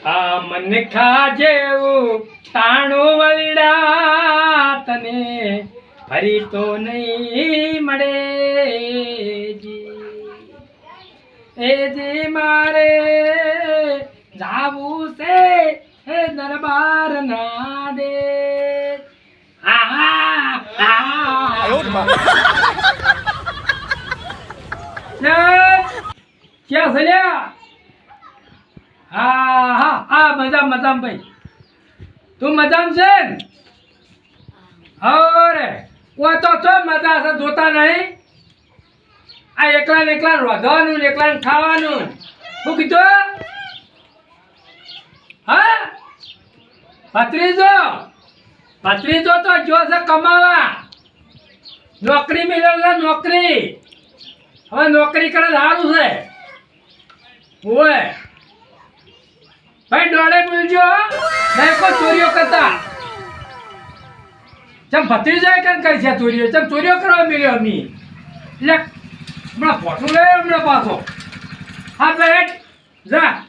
આ મને ખાજેવું તાણું વલડા તને ફરી તો નહીં મળે જી એ જી મારે જાવું છે હે દરબાર ના દે ક્યાં સલ્યા હા મજામ ભાઈ તું મજામ છે ને અરે ઓ તો મજા છે જોતા નહીં આ એકલા એકલા રોધવાનું એકલા ખાવાનું શું કીધું હા ભત્રીજો તો જો છે કમાવા નોકરી મેળવે નોકરી હવે નોકરી કરે સારું છે ઓય ભાઈ ડોળે બોલજો નહીં કોઈ ચોરીઓ કરતા ચમ ભત્રીજો કેમ કરી છે ચોરીઓ ચમ ચોરીઓ કરવા મળ્યો અમી એટલે હમણાં ફોટો લે હમણાં પાછો હા બેટ જા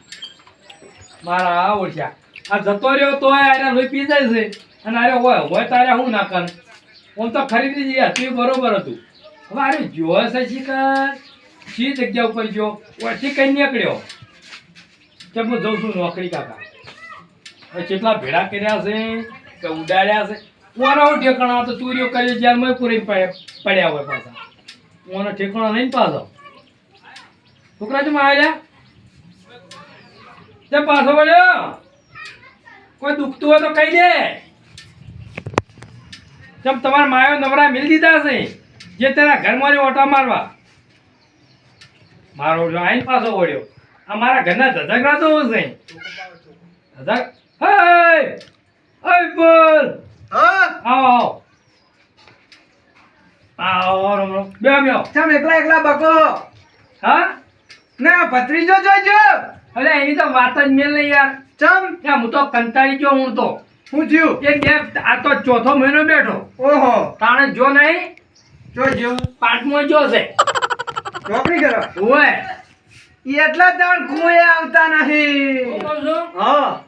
મારા ઓળખ્યા આ જતો રહ્યો તો આરે લોહી પી જાય છે અને અરે હોય તારે હું ના કર આમ તો ખરીદી જઈએ હતું બરોબર હતું હવે અરે જો છે શિકાર શી જગ્યા ઉપર ગયો ઓછી કઈ નીકળ્યો કે હું જઉં છું નોકરી કાકા હવે કેટલા ભેડા કર્યા છે કે ઉડાડ્યા છે ઓનો ઠેકાણા તો ચોરીઓ કરી જ્યાં મેં પૂરી પડ્યા હોય પાછા ઓનો ઠેકાણો નહીં પાછો છોકરા જ આવ્યા તે પાછો વળ્યો કોઈ દુખતું હોય તો કહી દે જેમ તમારા માયો નવરા મિલ દીધા છે જે તેના ઘરમાં ઓટા મારવા મારો જો આઈને પાછો વળ્યો આ મારા ઘરના ધધકડા તો છે ધધક હે બોલ આવો રમણો બેહ્યો ચમ એકલા બકો હા ના ભત્રીજો જોજો અરે એની તો વાત જ મેલ નહીં યાર ચમ ત્યાં હું તો કંટાળી ગયો હું તો શું થયું કે આ તો ચોથો મહિનો બેઠો ઓહો તાણે જો નહીં જોજો પાંચમો જો છે નોકરી કરો ઓય એટલા દાણ કોઈ આવતા નહીં હા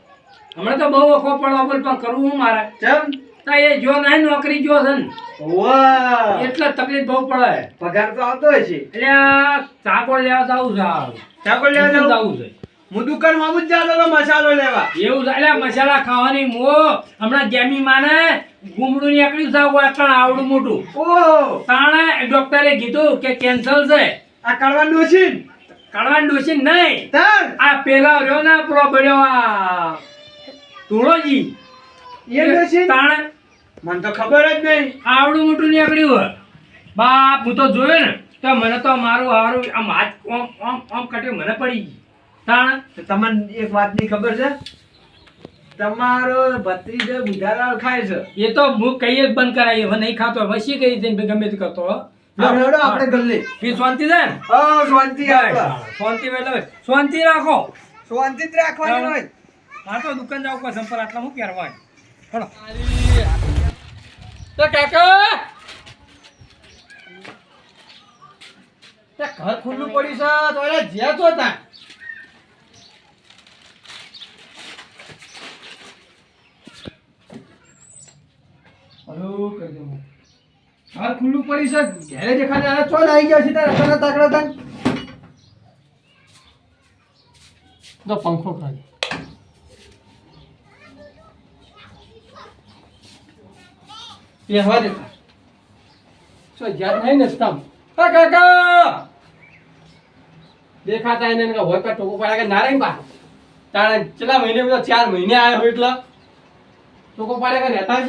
હમણાં તો બહુ વખો પડવા પણ કરવું હું મારે ચમ તો એ જો નહીં નોકરી જો છે ને વાહ એટલે તકલીફ બહુ પડે પગાર તો આવતો હોય છે એટલે ચાકોળ લેવા જવું છે ચાકોળ લેવા જવું છે હું દુકાનમાં જ જાતો તો મસાલો લેવા એવું એટલે મસાલા ખાવાની મો હમણાં જેમી માને ગુમડું નીકળ્યું છે એકણ આવડું મોટું ઓહો તાણે ડોક્ટરે કીધું કે કેન્સર છે આ કડવાન ડોશી નહીં આ પેલા રહ્યો ને આપણો બળ્યો આ તુળોજી એ ડોશી તાણે મને તો ખબર જ નહીં આવડું મોટું નીકળ્યું હોય બાપ હું તો જોયો ને તો મને તો મારું હારું આમ હાથ આમ કટ્યું મને પડી ગઈ તાણે તમને એક વાતની ખબર છે તમારો ભત્રીજો બુધાલાલ ખાય છે એ તો હું કઈ જ બંધ કરાવી હવે નહીં ખાતો હવે શી કરી જઈને ગમે તે કરતો આપણે ગલ્લે ફી શાંતિ છે ને શાંતિ શાંતિ રાખો શાંતિ જ રાખવાની હોય હા તો દુકાન જાવ કોઈ સંપર આટલા હું પહેરવા ચલો તો કાકા ઘર ખુલ્લું પડ્યું છે તો એને જ્યાં તો તા હલો કરી દઉં ઘર ખુલ્લું પડી છે ઘરે દેખાને આ ચોલ આવી ગયા છે તારા રસ્તાના તાકડા તાન તો પંખો ખાલી પહેવા દેતા સો જાત નહીં ને સ્તમ હા કાકા દેખાતા એને હોય કા ટોકો પાડ્યા કે નારાયણ બા તારા કેટલા મહિને બધા 4 મહિને આયા હોય એટલે ટોકો પાડ્યા કે રહેતા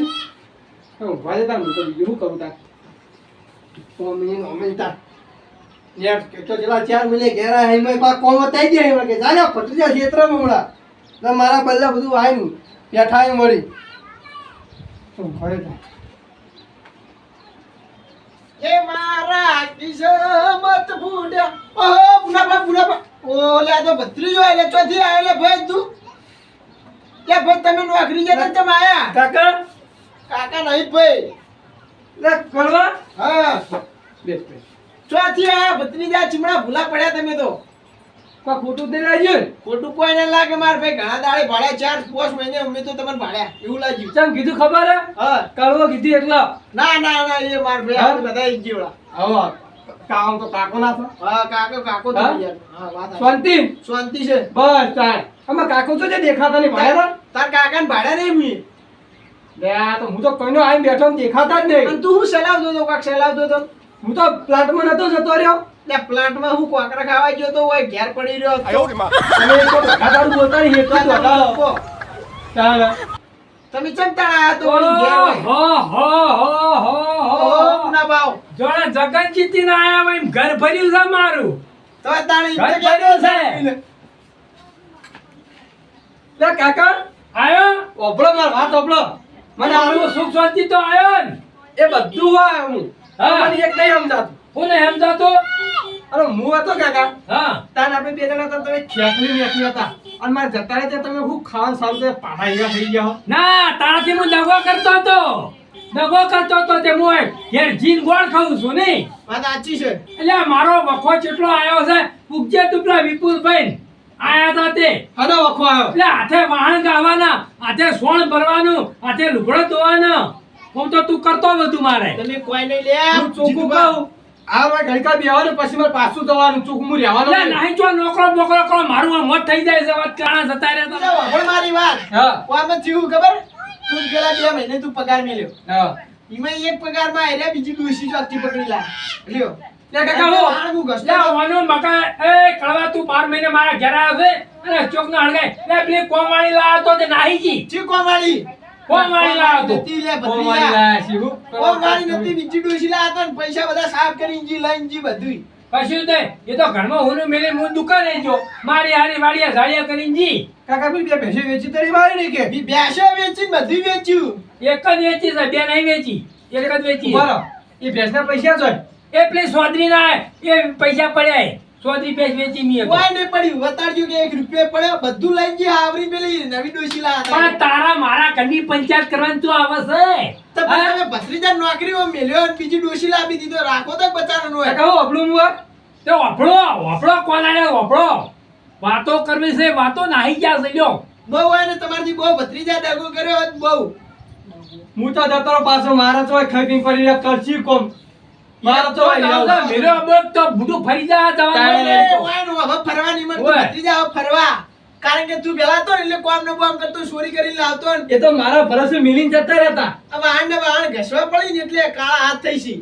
છે ભાઈ તાર હું તો બીજું કરું તાર તો અમે તાર યાર તો જેલા 4 મહિને ઘેર આયા એમાં બા કોમ થઈ જાય કે જાને પટરિયા ક્ષેત્રમાં હમણાં તો મારા બલ્લા બધું આવીને બેઠા મળી તો ઘરે તા એ મારા કિસ્મત ફૂટ્યા. ઓહો પુનાપા ઓ લે આ તો ભત્રીજો એટલે ચોથી આવ્યો લે ભાઈ તું લે ભાઈ તમે નોકરી જતા ચમ આયા કાકા કાકા નહીં ભાઈ લે કરવા હા બેસ બેસ ચોથી આયા ભત્રીજા ચીમડા ભૂલા પડ્યા તમે તો કોઈ ખોટું દે લાગ્યું ખોટું કોઈ ના લાગે માર ભાઈ ઘણા દાડે ભાડ્યા 4 મહિને અમે તો તમને ભાડ્યા એવું લાગ્યું ચમ કીધું ખબર હે હા કળવો કીધી એટલા ના એ માર ભાઈ આપણે બધા ઈ જીવડા આવો કામ તો કાકો ના થો હા કાકો તો હા? યાર હા વાત શાંતિ શાંતિ છે બસ તાર અમે કાકો તો જે દેખાતા નહીં ભાડેલા તાર કાકાને ભાડ્યા નહીં મી લે આ તો હું તો કોઈનો આઈને બેઠો ને દેખાતા જ નહીં અને તું હું સલાવતો તો કાક સલાવતો તો હું તો પ્લાન્ટમાં નતો જતો રહ્યો એટલે પ્લાન્ટમાં હું કોકરા ખાવા ગયો તો હોય ઘેર પડી રહ્યો હતો. તમે એક તો ધોખાદારું બોલતા નહીં એટલું જ વધારો. લોકો, તારે. તમે ચમતાણા આયા તો વળી ઘેર હોય. ઓહો, પુના ભાવ. જોડે જગનજીતી ના આયા હોય એમ ઘર ભર્યું છે મારું તો તાણે ઈ ઘર તો ભર્યું છે લે કાકા આયો ઓભળો માર વાત ઓભળો મને મારું આનું સુખ શાંતિ તો આયો ને એ બધું હોય હું હા. મને એક નહીં સમજાતું કોને સમજાતો અરે હું હતો કાકા હા તાન આપણે બે જણા હતા તમે ખેતરી બેઠી હતા અને મારે જતા રહ્યા ત્યાં તમે હું ખાવાનું સારું તે પાડા એવા થઈ ગયા હો. ના તારાથી હું દગો કરતો હતો તે હું ઘેર જીન ગોળ ખાઉં છું નહીં વાત સાચી છે. એટલે આ મારો વખો કેટલો આયો છે પૂગજે તું પેલા વિપુલભાઈ આયા હતા તે હનો વખો આવ્યો એટલે હાથે વાહણ ગાવાના હાથે સોણ ભરવાનું હાથે લુગડો ધોવાના હું તો તું કરતો બધું મારે તમે કોઈ નહીં લે હું ચોખ્ખું કહું આ મારે ઘડીકા બેહવાનું પછી મારે પાછું જવાનું ચોખ્ખું હું રહેવાનું એટલે નહીં. નહીં જો નોકરો બોકરો કરો મારું આ મોત થઈ જાય છે વાત કાણા જતા રહ્યા જાઓ, હતા હવે મારી વાત હા આમાં થયું ખબર તું પેલા 2 મહિને તું પગાર મેલ્યો હા ઈમાં એક પગારમાં આયલા બીજી ડોશી ચોથી પકડી લા લ્યો લે કાકા હો હાણવું ઘસતો લે હતો. વાનો મકા એ કળવા તું 12 મહિને મારા ઘરે આવે છે અને ચોક ના હળગાય લે પેલી કોમાળી લાયો તો તે નાહી જી ચી કોમાળી કોમાળી લાયો તો નથી લે ઓ મારી ભત્રીજા. લાયા છે હું કોમાળી નથી બીજી ડોશી લા હતા ને પૈસા બધા સાફ કરીને જી લઈને જી બધુંય. કશું તે એ તો ઘરમાં હું મેલે હું દુકાને જો મારી હારી વાડિયા ઝાડિયા કરીને જી કાકા બી બે ભેંસો વેચી તરી મારી નહીં કે બી ભેંસો વેચીને બધુંય વેચ્યું. એક જ વેચી છે બે નહીં વેચી એક જ વેચી બરો એ ભેંસના પૈસા જોય એ પેલી સોદરી ના એ પૈસા પડ્યા સોદરી પેસ વેચી મી હતો કોઈ નહીં પડ્યું વતાડજો કે 1 રૂપિયો પડ્યો બધું લઈને જી આવરી પેલી નવી ડોશી લા હતા. પણ તારા મારા ઘરની પંચાયત કરવાની તું આવે છે તો પછી તમે ભત્રીજા નોકરીમાં મેલ્યો અને બીજી ડોશી લાવી દીધો રાખો તો બચારાનો હોય. કાકા હું અબળું હું તે વાપરો કોણ આને વાપરો વાતો કરવી છે વાતો નાહી ગયા છે લ્યો બહુ હોય ને તમારથી બહુ ભત્રીજા દગો કર્યો હોત બહુ. હું તો જતો રહું પાછો મારા તો ખરીદી કરીને કરશી કોમ મારા તો મેરો અબોક તો બુડું ફરી જા જવાનું એ હોય ને હવે ફરવાની મન તું ઓય. ભત્રીજા હવે ફરવા. કારણ કે તું પેલા તો ને એટલે કોમ ને બોમ કરતો ચોરી કરીને લાવતો ને એ તો મારા ભરોસે મિલીને જતા રહેતા હવે આને વાહણ ઘસવા પડી ને એટલે કાળા હાથ થઈ છે.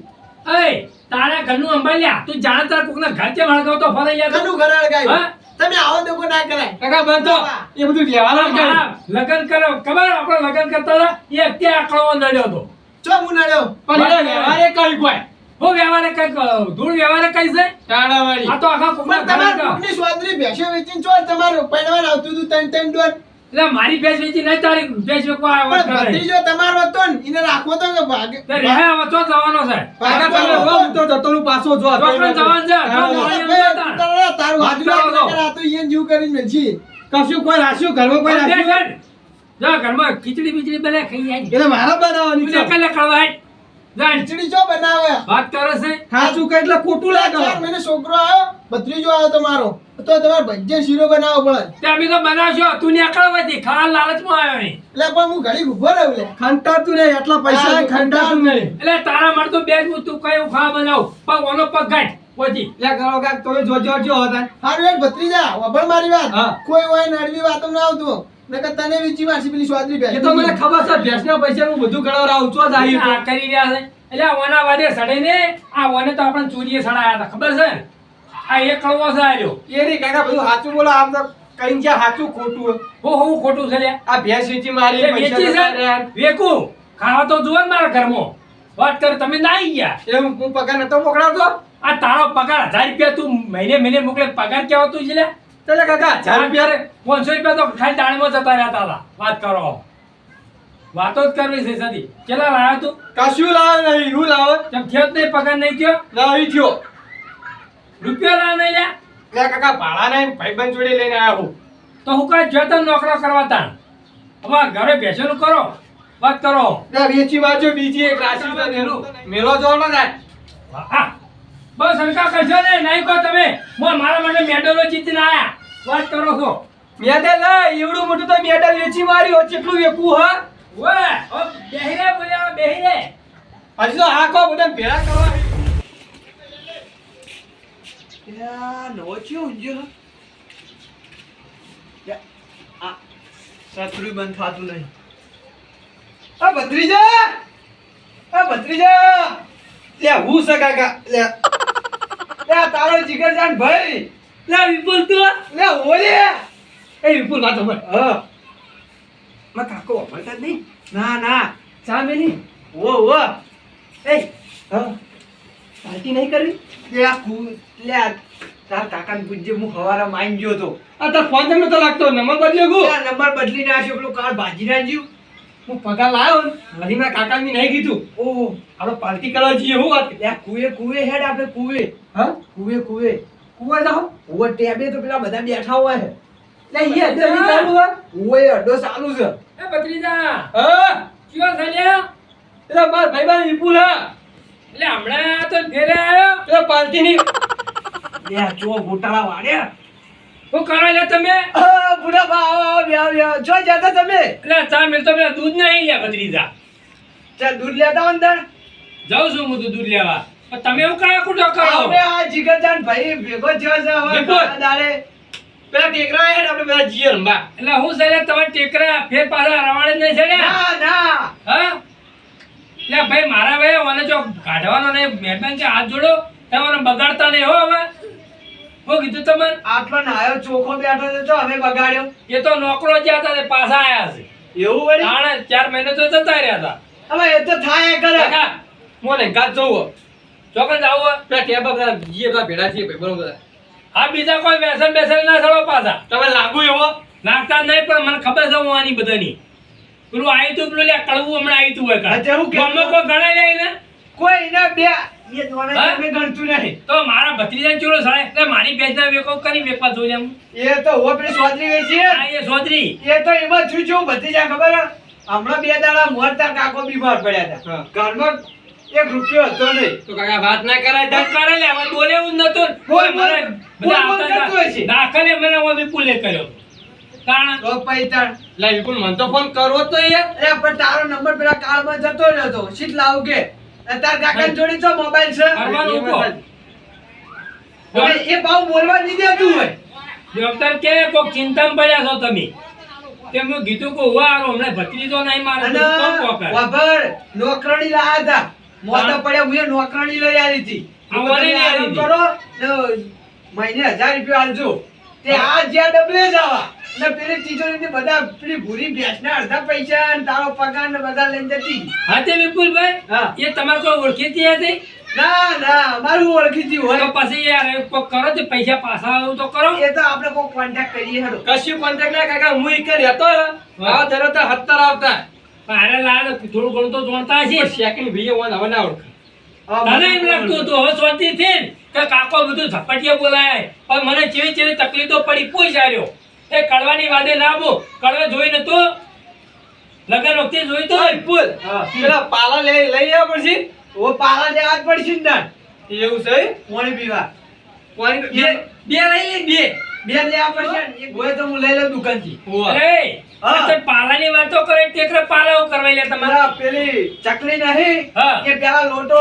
એ તારા ઘરનું અંબાલ્યા તું જાણે તારા કોકના ઘર કે વળગાવતો ફરાઈ જા કનું ઘર અળગાયું? હા? તમે આવો દગો ના કરાય. કાકા બંધો એ બધું લેવાના જ મારા લગન કરો ખબર આપણે લગન કરતા હતા એ ત્યાં આકડો નડ્યો હતો ચો હું નડ્યો. પણ એને વ્યવહારે કઈ કોઈ હું વ્યવહારે કઈ ધૂળ વ્યવહારે કઈ છે ટાળાવાળી આ તો આખા કોકના પણ તમાર ઘર કોકની સોદરી ભેંસો વેચીને ચો તમારું પૈણવાન આવતું હતું 3 ડોર. એટલે મારી ભેંસ વેચી નહીં તારી ભેંસ વેચવા આવવા પણ કરે ભત્રીજો તમારો હતો ને એને રાખવો તો કે ભાગે તે રહે હવે તો જવાનો છે કાકા તમે હો, હું તો જતો રહું પાછો જો ચોકન જવાન છે. તારું વાત હાથ કરો તો. આ તો ઈયન જેવું કરીને મેલજી. કશું કોઈ રાખ્યું ઘરમાં કોઈ રાખ્યું જા ઘરમાં ખીચડી બીચડી બનાવી ખાઈ જાય એટલે મારા બનાવવાની છે કલે કળવાય જાણ ખીચડી ચો બનાવે. વાત કરે છે સાચું કઈ એટલે ખોટું લાગે 4 મહિને છોકરો આવ્યો ભત્રીજો આવ્યો તમારો તો તમારે ભજીયા શીરો બનાવવો પડે. તે અમે તો બનાવશો તું ને કળવાથી ખાવા લાલચમાં આવ્યો નહીં એટલે પણ હું ઘડી ઉભો રહું લે. ખંટાતું નહીં એટલા પૈસા હા, ખંટાતું નહીં એટલે તારા માટે તો બે જ તું કયું ખાવા બનાવ પગ ઓનો પગ ગાંઠ પછી લે કરો કાક તમે જોજો જો હતા હારું હેડ ભત્રીજા વભળ મારી વાત. હા. કોઈ હોય ને અડવી વાતો ના આવતું નકર તને વેચી મારશે પેલી સ્વાદરી એ તો મને ખબર છે ભેંસના પૈસા હું બધું કરાવરાવું છું જ આવી આ કરી રહ્યા છે એટલે ઓના વાદે સડે ને આ ઓને તો આપણે ચોરીએ સડાયા હતા ખબર છે ને? આ એક કળવો છે આર્યો એ રે કાકા બધું સાચું બોલો આમ તો કઈ છે સાચું ખોટું હું ખોટું છે લ્યા આ ભેંસ વેચી મારી એ પૈસા વેચી જતા છે રહ્યા. વેકું ખાવા તો જુઓ ને મારા ઘરમાં વાત કર તમે ના આવી ગયા એ હું પગાર નતો મોકલાવતો આ તારો પગાર 1000 રૂપિયા તું મહિને મોકલે પગાર કેવો તું છે લે ચાલે કાકા 1000 રૂપિયા રે 500 રૂપિયા તો ખાલી દાણીમાં જતા રહેતા હતા વાત કરો વાતો જ કરવી છે સદી કેટલા લાવ્યો તું કશું લાવે નહીં હું લાવે કેમ થયો જ નહીં પગાર નહીં થયો નહીં થયો રૂપિયા લાવ નહીં લ્યા લે કાકા ભાડા નહીં ભાઈબંધ જોડે લઈને આવ્યો હું તો હું કાંઈ જતો નોકરો કરવા તાણ હવે ઘરે બેસેલું કરો વાત કરો લે વેચી બાજુ બીજી એક રાશિ તો મેલું મેલો જોવાનો જાય હા બસ હલકા કરશો ને નહીં કહો તમે મારા માટે મેડલો જીતીને આયા વાત કરો છો મેડલ એવડું મોટું તો મેડલ વેચી માર્યું કેટલું વેકું હા ઓય ઓ બેહી રે બોલ્યા બેહી રે હજી તો હાકો બધા ભેળા કરવા યા નો ચિયો ઊંજો આ સત્રુ બંધ થાતું નહીં આ ભત્રીજા લે હું છે કાકા લે તારો જીગરજાન ભાઈ લે વિપુલ તું લે ઓલે એ વિપુલ વાત ઉપર હા માં કાકો મળતા જ નહીં ના ચા મેલી ઓ એ હા પાર્ટી નહીં કરવી લે તાર કાકાને પૂછજે હું હવારા માઈન ગયો તો આ તાર ફોન તમને તો લાગતો નંબર બદલ્યો ગો નંબર બદલીને આવ્યો પેલું કાર ભાજી નાખ્યું હું પગાર લાવ્યો ને હજી મેં કાકા ની નહીં કીધું ઓહો આપણે પાર્ટી કરવા જઈએ હું વાત લે કુએ હેડ આપણે કુએ હા કુએ કુવા જાઓ ઓવર ટેબે તો પેલા બધા બેઠા હોય છે લે ઈ અડ્ડો ની ચાલુ હે ઓએ અડ્ડો ચાલુ છે એ બત્રીજા હા ચિયો થલ્યા એટલે માર ભાઈબંધ વિપુલ હા એટલે હમણાં તો ઘરે આવ્યો એટલે પાર્ટી ની લે જો ગોટાળા વાડ્યા શું કરો લે તમે બુડા બા બ્યા જો જતા તમે એટલે ચા મેલતો પેલા દૂધ નહીં લે બત્રીજા ચાલ દૂધ લેતા અંદર જાઉં છું હું તો દૂધ લેવા પણ તમે એવું કાયા કુટો કરો આપણે આ જીગરજાન ભાઈ ભેગો થયો છે હવે વિપુલ. દાડે પેલા ટેકરા હેડ આપણે પેલા જીએ રંબા એટલે હું છે તમારે ટેકરા ફેર પાછા રવાડે જ નહીં છેડ્યા ના હા લે ભાઈ મારા ભાઈ મને જો કાઢવાનો નહીં મહેરબાની કે હાથ જોડો તમારે બગાડતા નહીં હો હવે હું કીધું તમને આટલો નાયો ચોખો બેઠો છે જો અમે બગાડ્યો એ તો નોકરો જ્યાં હતા તે પાછા આયા છે એવું વળી તાણે 4 મહિને તો જતા રહ્યા હતા હવે એ તો થાય કરે કાકા મોને ગાત જોવો ચોકન જાવ પેલા ટેબા પેલા જીએ પેલા ભેડા છીએ ભાઈ બરોબર આ બીજા કોઈ વ્યસન બેસન ના ચડો પાછા તમે લાગુ એવો નાખતા નહીં પણ મને ખબર છે હું આની બધાની પેલું આયું તું પેલું લ્યા કડવું હમણાં આયું તું હોય અચ્છા, હું કહેતો ગામમાં કોઈ ગણાય નહીં ને કોઈ એના બે દોણા હા? તમે ગણતું નહીં તો મારા ભત્રીજાને ચૂડો સાડે એટલે મારી બેચના વેકો કરી વેપા જોઈ લેમ એ તો હો પેલી સોદરી વેચી આ એ સોદરી એ તો એમાં છું છું બધી જા ખબર હે? હમણાં 2 દાડા મોરતા કાકો બીમાર પડ્યા હતા હા. ઘરમાં 1 રૂપિયો હતો નહીં તો કાકા વાત ના કરાય તો કરે લે હવે બોલે એવું જ નતું બોલ, બોલ, મને બધા બોલ, બોલ આવતા કરતું હશે. હતા. દાખલે મને હવે વિપુલે કર્યો કારણ તો પૈતાણ લે વિપુલ મને તો ફોન કરવો તો યાર અરે પણ તારો નંબર પેલા કાર્ડમાં જતો રહ્યો હતો શીટ લાવ કે તાર કાકા જોડી તો મોબાઈલ છે કરવાનું ઉભો. હવે એ ભાવ બોલવા નહીં દેતું હોય ડોક્ટર કે કોક ચિંતામાં પડ્યા છો તમે તે મેં કીધું કે હુઆ હારો હમણાં ભત્રીજો નહીં મારે અને તો કોણ કોકર? વાભર નોકરાણી લાયા હતા મોટા પડ્યા હું એ નોકરાણી લઈ આવી હતી આ મને લઈ આવી આરામ હતી. કરો ને મહિને 1000 રૂપિયા આલજો તે આ જ્યાં ડબલે જ આવા ને પેલી તિજોરીની બધા પેલી ભૂરી ભેંસના અડધા પૈસા અને તારો પગાર ને બધા લઈને જતી હા તે વિપુલભાઈ હા. એ તમારે કોઈ ઓળખીતી હતી ના અમારું ઓળખીતી તો હોય પછી યાર એ કોક કરો તે પૈસા પાછા આવું તો કરો એ તો આપણે કોઈ કોન્ટેક્ટ કરીએ હેડો કશું કોન્ટેક્ટ ના કાકા હું ઈ કરી હતો આવા ધરો તો 70 આવતા પણ હારે લાગે થોડું ઘણું તો જોણતા હશે સેકન્ડ ભઈએ વન હવે ના ઓળખ તને એમ લાગતું હતું હવે શાંતિ થી કે કાકો બધું ઝપટિયા બોલાય પણ મને ચેવી ચેવી તકલીફો પડી પૂછાર્યો એ કડવાની વાદે ના બો કડવે જોઈ નતો લગન વખતે જોઈ તો વિપુલ હા. પેલા પાલા લઈ આવ્યા પછી ઓ પાલા દેવા જ પડશે ને તાર એવું છે પાણી પીવા પાણી બે લઈ લે બે બે લેવા પડશે ને એક હોય તો હું લઈ લઉં દુકાનથી હોવા અરે હા. આ તો પાલાની વાતો કરે ટેકરે પાલાઓ કરવા લે તમારે મારા પેલી ચકલી નહીં હા. એ પેલા લોટો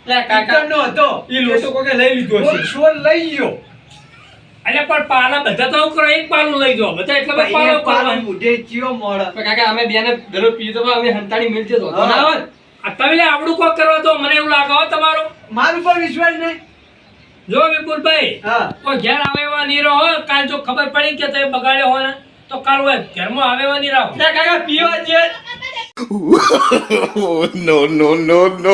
લે કાકા નો હતો ઈ લોટો કોકે લઈ લીધો કોઈ છે છોડ લઈ ગયો એટલે પણ પાલા બધા તો કરો એક પાલું લઈ જાઓ બધા એટલે બધા પાલો એ પાલો કરવાનું મુઢે ચિયો મોળ પણ કાકા અમે બેને દરરોજ પીએ તો અમે હંતાડી મિલજે તો હા. ના આવે ને? આ તમે લે આવડું કોક કરવા તો મને એવું લાગે હો તમારું મારું પર વિશ્વાસ નહીં જો વિપુલભાઈ હા કોઈ ઘેર આવે એવા નહીં રહો કાલ જો ખબર પડી કે તમે બગાડ્યો હોય ને તો કાલ હોય ઘરમાં આવે એવા નહીં રહો લે કાકા પીવા જે no, no, no, no.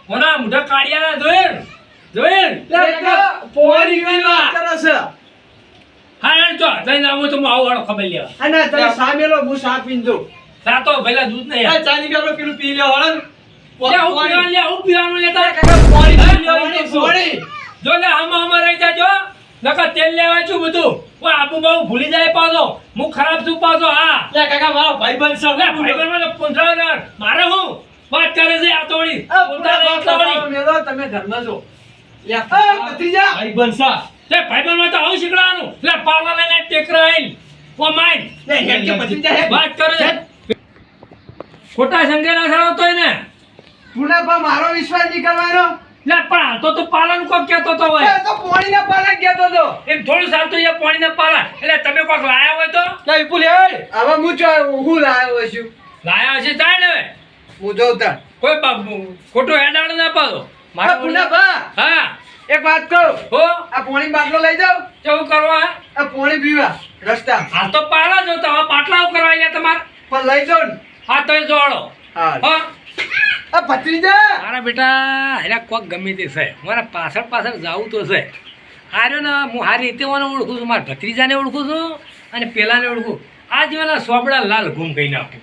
હોના મુઢા કાઢિયાના જોયેન જોયેન લે કાકા પોરી પીવા. વાત કરે છે હા યાર જો જઈને આવું તો હું આવું વાળો ખબર લેવા અને તમે સા મેલો હું સા પીન દઉં સાતો પહેલા દૂધ નહીં આ ચાની બી આપણે પેલું પી લેવા વાળા હું પીવાનું લેતા કાકા પાણી હા? પી લેવાનું તો પાણી. જો લે આમાં રહી જાજો નકર તેલ લેવા છું બધું ઓય આબુ બાબુ ભૂલી જાય પાછો હું ખરાબ છું પાછો હા લે કાકા મારો ભાઈબંધ છે લે ભાઈબંધમાં તો 15,000 મારે હું વાત કરે છે આ તોડી આ બોલતા પૂરા નહીં તોડી બાપા મેલો તમે ઘરમાં છો લે ભત્રીજા ભાઈબંધ છે લે ભાઈબંધમાં તો આવું શીખડાવાનું લે પાલા લઈને ટેકરા આઈન ઓ માઈન લે હેડ કે ભત્રીજા હેડ વાત કરે છે ખોટા સંગેલા ખરાબ તોય ને પુના પા મારો વિશ્વાસ નહીં કરવાનો લે પણ હાલ તો પાલન કોક કહેતો તો હોય એ તો પાણીના પાલા કહેતો તો એમ થોડું ચાલતું એ પાણીના પાલા એટલે તમે કોક લાયા હોય તો લે વિપુલ હેડ હવે હું લાયો છું લાયા હશે તાય ને હવે. હું જોતા કોઈ ખોટું હેડાડ ના પાડો આ પુના બા હા એક વાત કહું હો આ પાણી બાટલો લઈ જાવ કેવું કરવા આ પાણી પીવા રસ્તા હાલ તો પાલા જો તમે પાટલા કરવા લે તમારે પણ લઈ જાવ ને હા તો જોડો હા હા આ ભત્રીજા મારા બેટા એના કોક ગમે તે છે મારા પાછળ પાછળ જાવું તો છે આર્યો ને હું હારી રીતે ઓળખું છું મારા ભત્રીજાને ઓળખું છું અને પેલાને ઓળખું આ જેવાના સોબડા લાલ ઘૂમ કહી નાખું